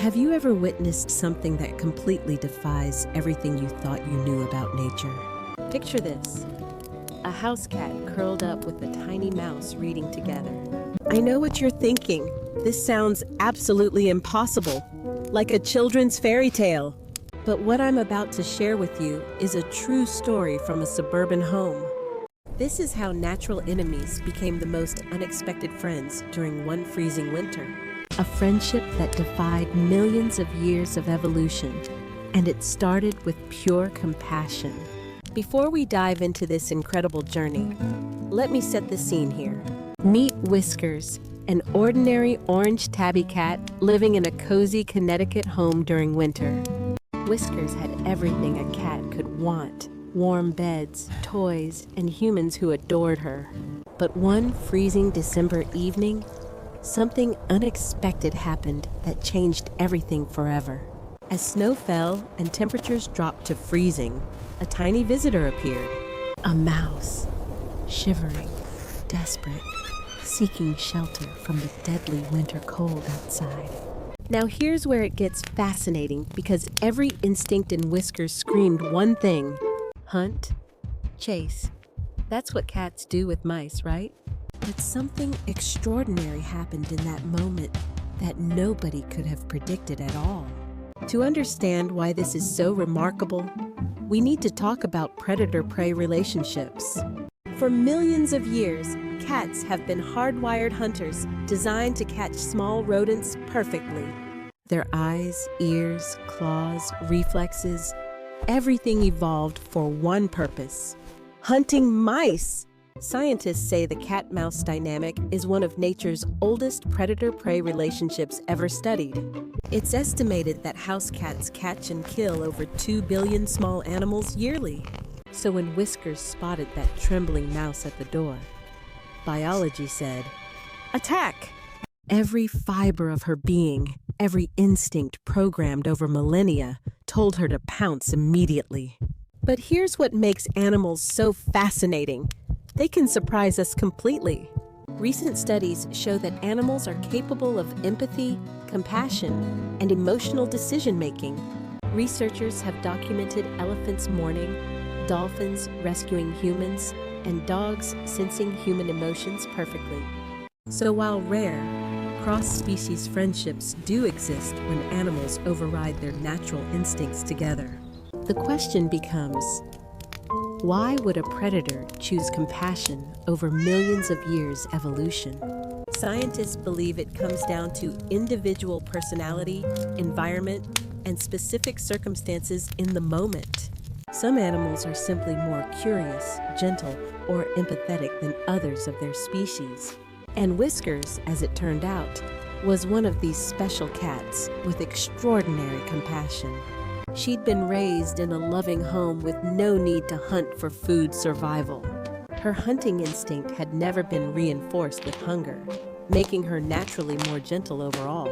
Have you ever witnessed something that completely defies everything you thought you knew about nature? Picture this: a house cat curled up with a tiny mouse reading together. I know what you're thinking. This sounds absolutely impossible, like a children's fairy tale. But what I'm about to share with you is a true story from a suburban home. This is how natural enemies became the most unexpected friends during one freezing winter. A friendship that defied millions of years of evolution, and it started with pure compassion. Before we dive into this incredible journey, let me set the scene here. Meet Whiskers, an ordinary orange tabby cat living in a cozy Connecticut home during winter. Whiskers had everything a cat could want: warm beds, toys, and humans who adored her. But one freezing December evening, something unexpected happened that changed everything forever. As snow fell and temperatures dropped to freezing, a tiny visitor appeared. A mouse, shivering, desperate, seeking shelter from the deadly winter cold outside. Now here's where it gets fascinating, because every instinct in Whiskers screamed one thing: hunt, chase. That's what cats do with mice, right? But something extraordinary happened in that moment that nobody could have predicted at all. To understand why this is so remarkable, we need to talk about predator-prey relationships. For millions of years, cats have been hardwired hunters designed to catch small rodents perfectly. Their eyes, ears, claws, reflexes, everything evolved for one purpose: hunting mice. Scientists say the cat-mouse dynamic is one of nature's oldest predator-prey relationships ever studied. It's estimated that house cats catch and kill over 2 billion small animals yearly. So when Whiskers spotted that trembling mouse at the door, biology said, "Attack!" Every fiber of her being, every instinct programmed over millennia, told her to pounce immediately. But here's what makes animals so fascinating: they can surprise us completely. Recent studies show that animals are capable of empathy, compassion, and emotional decision-making. Researchers have documented elephants mourning, dolphins rescuing humans, and dogs sensing human emotions perfectly. So while rare, cross-species friendships do exist when animals override their natural instincts together. The question becomes, why would a predator choose compassion over millions of years' evolution? Scientists believe it comes down to individual personality, environment, and specific circumstances in the moment. Some animals are simply more curious, gentle, or empathetic than others of their species. And Whiskers, as it turned out, was one of these special cats with extraordinary compassion. She'd been raised in a loving home with no need to hunt for food survival. Her hunting instinct had never been reinforced with hunger, making her naturally more gentle overall.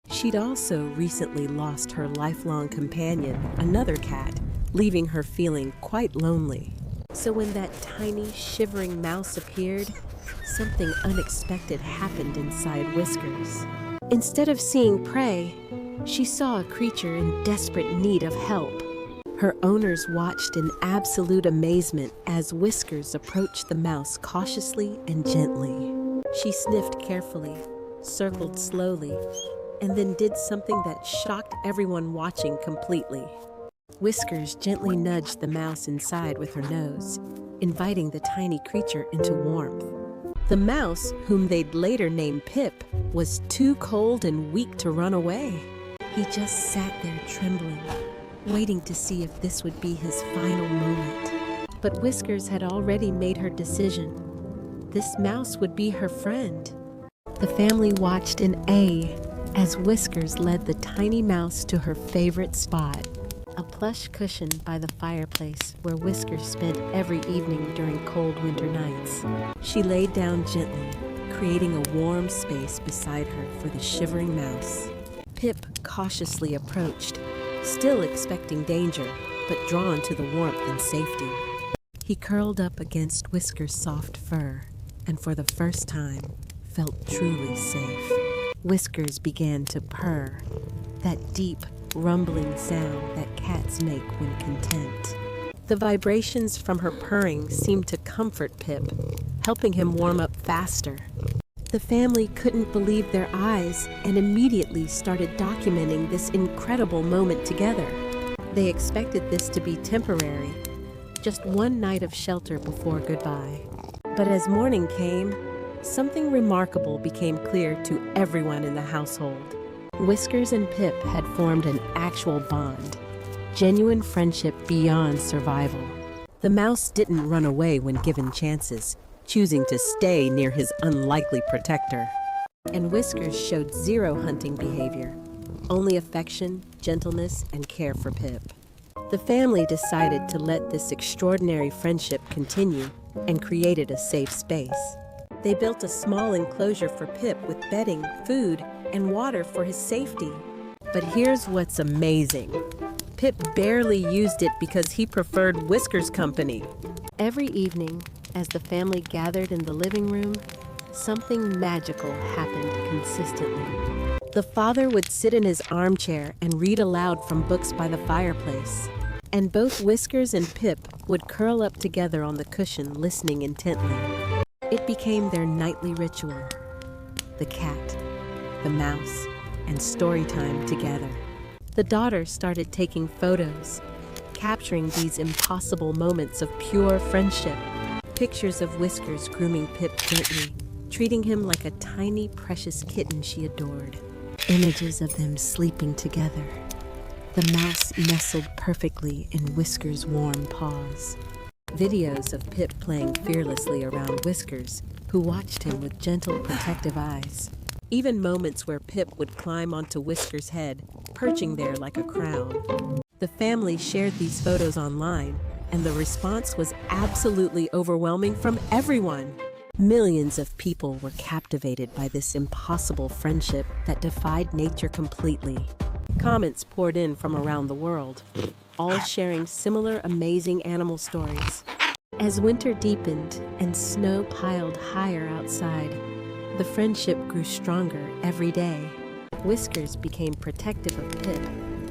She'd also recently lost her lifelong companion, another cat, leaving her feeling quite lonely. So when that tiny, shivering mouse appeared, something unexpected happened inside Whiskers. Instead of seeing prey, she saw a creature in desperate need of help. Her owners watched in absolute amazement as Whiskers approached the mouse cautiously and gently. She sniffed carefully, circled slowly, and then did something that shocked everyone watching completely. Whiskers gently nudged the mouse inside with her nose, inviting the tiny creature into warmth. The mouse, whom they'd later name Pip, was too cold and weak to run away. He just sat there trembling, waiting to see if this would be his final moment. But Whiskers had already made her decision. This mouse would be her friend. The family watched in awe as Whiskers led the tiny mouse to her favorite spot, a plush cushion by the fireplace where Whiskers spent every evening during cold winter nights. She laid down gently, creating a warm space beside her for the shivering mouse. Pip cautiously approached, still expecting danger, but drawn to the warmth and safety. He curled up against Whiskers' soft fur, and for the first time, felt truly safe. Whiskers began to purr, that deep, rumbling sound that cats make when content. The vibrations from her purring seemed to comfort Pip, helping him warm up faster. The family couldn't believe their eyes and immediately started documenting this incredible moment together. They expected this to be temporary, just one night of shelter before goodbye. But as morning came, something remarkable became clear to everyone in the household. Whiskers and Pip had formed an actual bond, genuine friendship beyond survival. The mouse didn't run away when given chances, choosing to stay near his unlikely protector. And Whiskers showed zero hunting behavior, only affection, gentleness, and care for Pip. The family decided to let this extraordinary friendship continue and created a safe space. They built a small enclosure for Pip with bedding, food, and water for his safety. But here's what's amazing. Pip barely used it because he preferred Whiskers' company. Every evening, as the family gathered in the living room, something magical happened consistently. The father would sit in his armchair and read aloud from books by the fireplace, and both Whiskers and Pip would curl up together on the cushion listening intently. It became their nightly ritual. The cat, the mouse, and story time together. The daughter started taking photos, capturing these impossible moments of pure friendship. Pictures of Whiskers grooming Pip gently, treating him like a tiny, precious kitten she adored. Images of them sleeping together. The mouse nestled perfectly in Whiskers' warm paws. Videos of Pip playing fearlessly around Whiskers, who watched him with gentle, protective eyes. Even moments where Pip would climb onto Whiskers' head, perching there like a crown. The family shared these photos online, and the response was absolutely overwhelming from everyone. Millions of people were captivated by this impossible friendship that defied nature completely. Comments poured in from around the world, all sharing similar amazing animal stories. As winter deepened and snow piled higher outside, the friendship grew stronger every day. Whiskers became protective of Pip,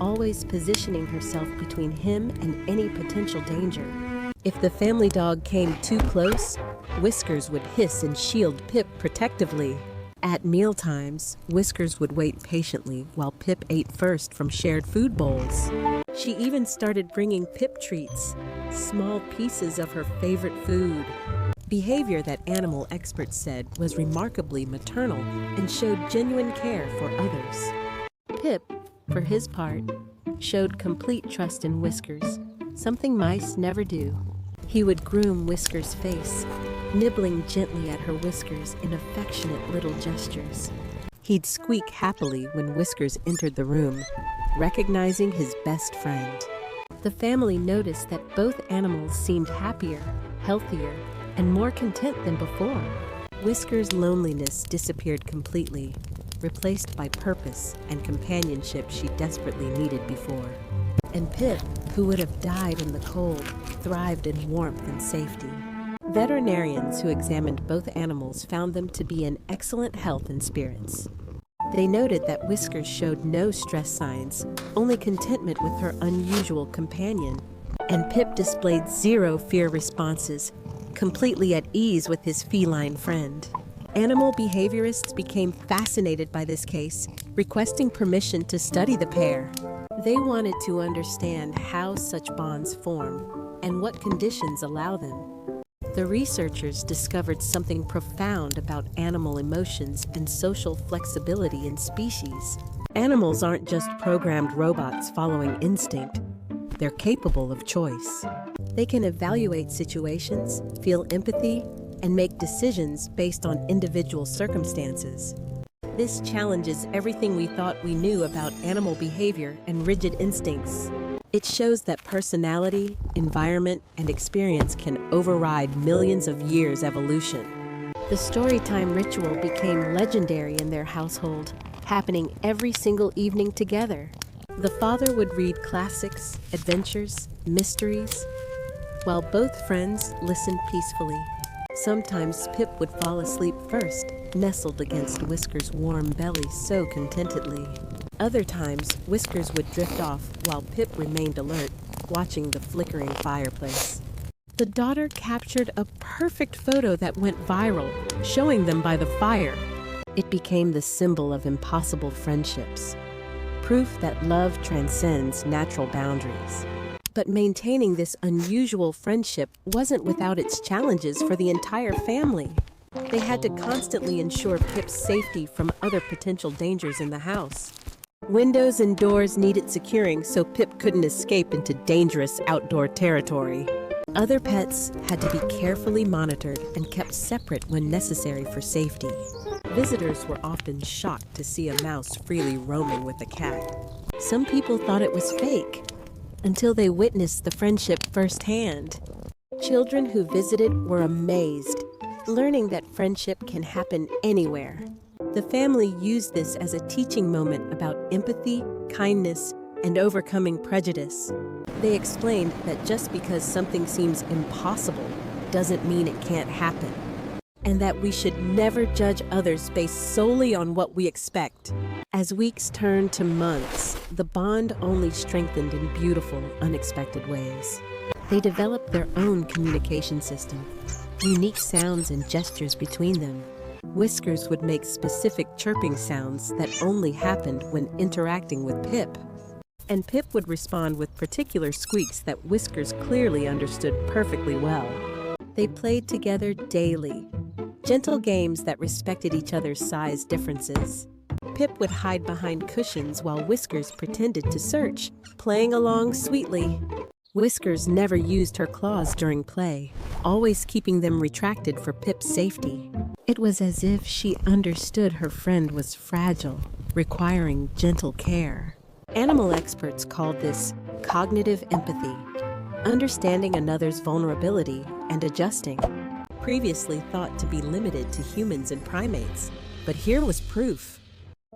always positioning herself between him and any potential danger. If the family dog came too close, Whiskers would hiss and shield Pip protectively. At mealtimes, Whiskers would wait patiently while Pip ate first from shared food bowls. She even started bringing Pip treats, small pieces of her favorite food. Behavior that animal experts said was remarkably maternal and showed genuine care for others. Pip, for his part, showed complete trust in Whiskers, something mice never do. He would groom Whiskers' face, nibbling gently at her whiskers in affectionate little gestures. He'd squeak happily when Whiskers entered the room, recognizing his best friend. The family noticed that both animals seemed happier, healthier, and more content than before. Whiskers' loneliness disappeared completely, replaced by purpose and companionship she desperately needed before. And Pip, who would have died in the cold, thrived in warmth and safety. Veterinarians who examined both animals found them to be in excellent health and spirits. They noted that Whiskers showed no stress signs, only contentment with her unusual companion, and Pip displayed zero fear responses, completely at ease with his feline friend. Animal behaviorists became fascinated by this case, requesting permission to study the pair. They wanted to understand how such bonds form and what conditions allow them. The researchers discovered something profound about animal emotions and social flexibility in species. Animals aren't just programmed robots following instinct. They're capable of choice. They can evaluate situations, feel empathy, and make decisions based on individual circumstances. This challenges everything we thought we knew about animal behavior and rigid instincts. It shows that personality, environment, and experience can override millions of years' evolution. The storytime ritual became legendary in their household, happening every single evening together. The father would read classics, adventures, mysteries, while both friends listened peacefully. Sometimes Pip would fall asleep first, nestled against Whiskers' warm belly so contentedly. Other times, Whiskers would drift off while Pip remained alert, watching the flickering fireplace. The daughter captured a perfect photo that went viral, showing them by the fire. It became the symbol of impossible friendships, proof that love transcends natural boundaries. But maintaining this unusual friendship wasn't without its challenges for the entire family. They had to constantly ensure Pip's safety from other potential dangers in the house. Windows and doors needed securing so Pip couldn't escape into dangerous outdoor territory. Other pets had to be carefully monitored and kept separate when necessary for safety. Visitors were often shocked to see a mouse freely roaming with a cat. Some people thought it was fake, until they witnessed the friendship firsthand. Children who visited were amazed, learning that friendship can happen anywhere. The family used this as a teaching moment about empathy, kindness, and overcoming prejudice. They explained that just because something seems impossible doesn't mean it can't happen, and that we should never judge others based solely on what we expect. As weeks turned to months, the bond only strengthened in beautiful, unexpected ways. They developed their own communication system, unique sounds and gestures between them. Whiskers would make specific chirping sounds that only happened when interacting with Pip. And Pip would respond with particular squeaks that Whiskers clearly understood perfectly well. They played together daily, gentle games that respected each other's size differences. Pip would hide behind cushions while Whiskers pretended to search, playing along sweetly. Whiskers never used her claws during play, always keeping them retracted for Pip's safety. It was as if she understood her friend was fragile, requiring gentle care. Animal experts called this cognitive empathy, understanding another's vulnerability and adjusting. Previously thought to be limited to humans and primates, but here was proof.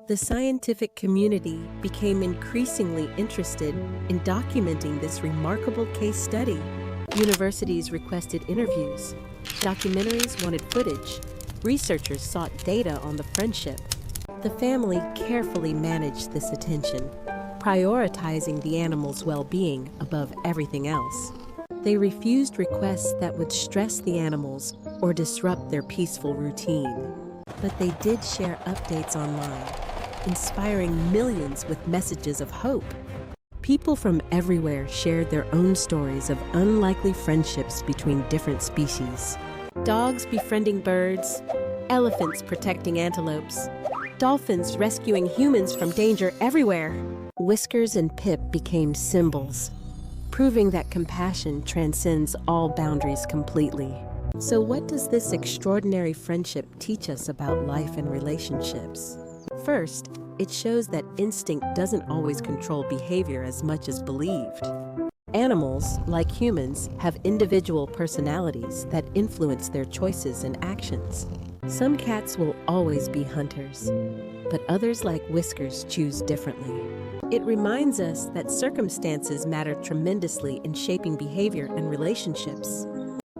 The scientific community became increasingly interested in documenting this remarkable case study. Universities requested interviews, documentaries wanted footage, researchers sought data on the friendship. The family carefully managed this attention, prioritizing the animal's well-being above everything else. They refused requests that would stress the animals or disrupt their peaceful routine. But they did share updates online, inspiring millions with messages of hope. People from everywhere shared their own stories of unlikely friendships between different species. Dogs befriending birds, elephants protecting antelopes, dolphins rescuing humans from danger everywhere. Whiskers and Pip became symbols, proving that compassion transcends all boundaries completely. So what does this extraordinary friendship teach us about life and relationships? First, it shows that instinct doesn't always control behavior as much as believed. Animals, like humans, have individual personalities that influence their choices and actions. Some cats will always be hunters, but others like Whiskers choose differently. It reminds us that circumstances matter tremendously in shaping behavior and relationships.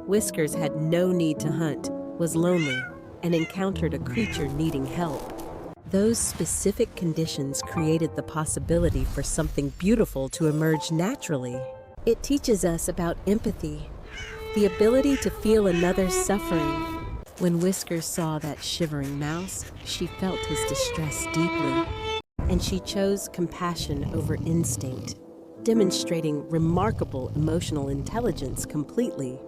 Whiskers had no need to hunt, was lonely, and encountered a creature needing help. Those specific conditions created the possibility for something beautiful to emerge naturally. It teaches us about empathy, the ability to feel another's suffering. When Whiskers saw that shivering mouse, she felt his distress deeply, and she chose compassion over instinct, demonstrating remarkable emotional intelligence completely.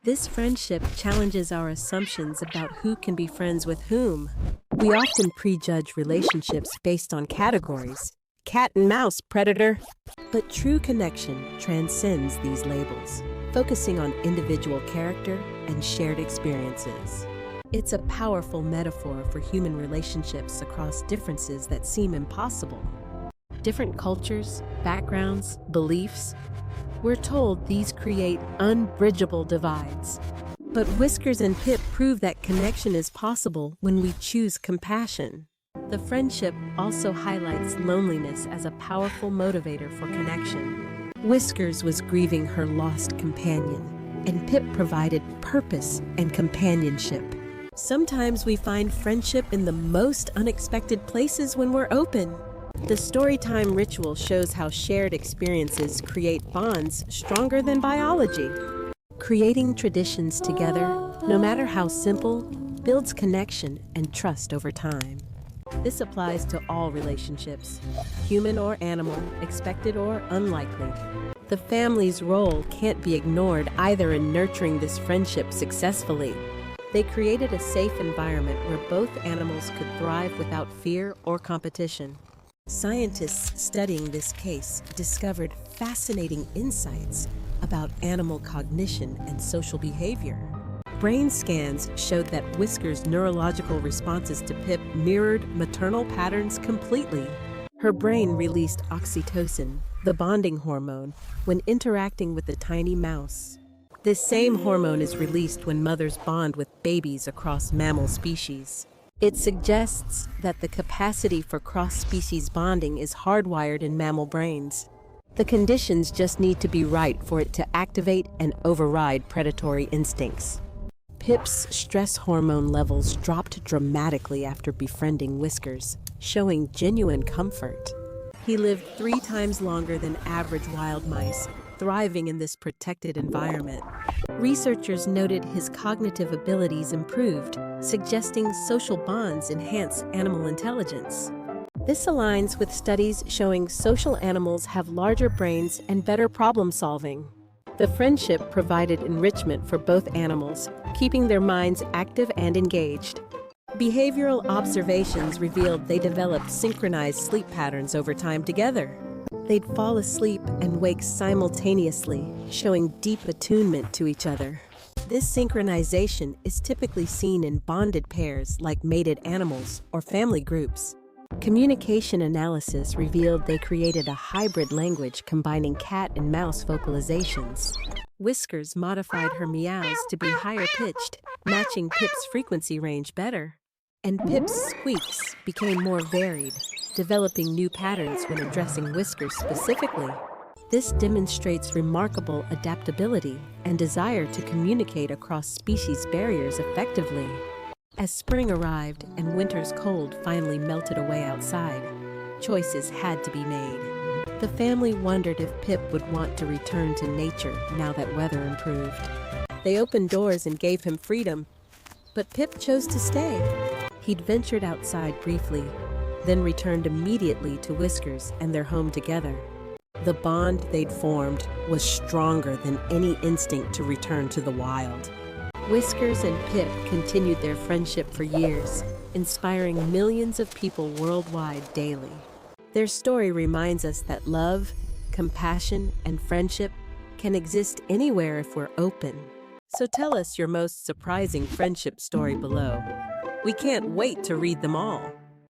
This friendship challenges our assumptions about who can be friends with whom. We often prejudge relationships based on categories. Cat and mouse, predator. But true connection transcends these labels, focusing on individual character and shared experiences. It's a powerful metaphor for human relationships across differences that seem impossible. Different cultures, backgrounds, beliefs. We're told these create unbridgeable divides. But Whiskers and Pip prove that connection is possible when we choose compassion. The friendship also highlights loneliness as a powerful motivator for connection. Whiskers was grieving her lost companion, and Pip provided purpose and companionship. Sometimes we find friendship in the most unexpected places when we're open. The storytime ritual shows how shared experiences create bonds stronger than biology. Creating traditions together, no matter how simple, builds connection and trust over time. This applies to all relationships, human or animal, expected or unlikely. The family's role can't be ignored either in nurturing this friendship successfully. They created a safe environment where both animals could thrive without fear or competition. Scientists studying this case discovered fascinating insights about animal cognition and social behavior. Brain scans showed that Whisker's neurological responses to Pip mirrored maternal patterns completely. Her brain released oxytocin, the bonding hormone, when interacting with the tiny mouse. This same hormone is released when mothers bond with babies across mammal species. It suggests that the capacity for cross-species bonding is hardwired in mammal brains. The conditions just need to be right for it to activate and override predatory instincts. Pip's stress hormone levels dropped dramatically after befriending Whiskers, showing genuine comfort. He lived 3 times longer than average wild mice, thriving in this protected environment. Researchers noted his cognitive abilities improved, suggesting social bonds enhance animal intelligence. This aligns with studies showing social animals have larger brains and better problem solving. The friendship provided enrichment for both animals, keeping their minds active and engaged. Behavioral observations revealed they developed synchronized sleep patterns over time together. They'd fall asleep and wake simultaneously, showing deep attunement to each other. This synchronization is typically seen in bonded pairs like mated animals or family groups. Communication analysis revealed they created a hybrid language combining cat and mouse vocalizations. Whiskers modified her meows to be higher pitched, matching Pip's frequency range better. And Pip's squeaks became more varied, developing new patterns when addressing Whiskers specifically. This demonstrates remarkable adaptability and desire to communicate across species barriers effectively. As spring arrived and winter's cold finally melted away outside, choices had to be made. The family wondered if Pip would want to return to nature now that weather improved. They opened doors and gave him freedom, but Pip chose to stay. He'd ventured outside briefly, then returned immediately to Whiskers and their home together. The bond they'd formed was stronger than any instinct to return to the wild. Whiskers and Pip continued their friendship for years, inspiring millions of people worldwide daily. Their story reminds us that love, compassion, and friendship can exist anywhere if we're open. So tell us your most surprising friendship story below. We can't wait to read them all.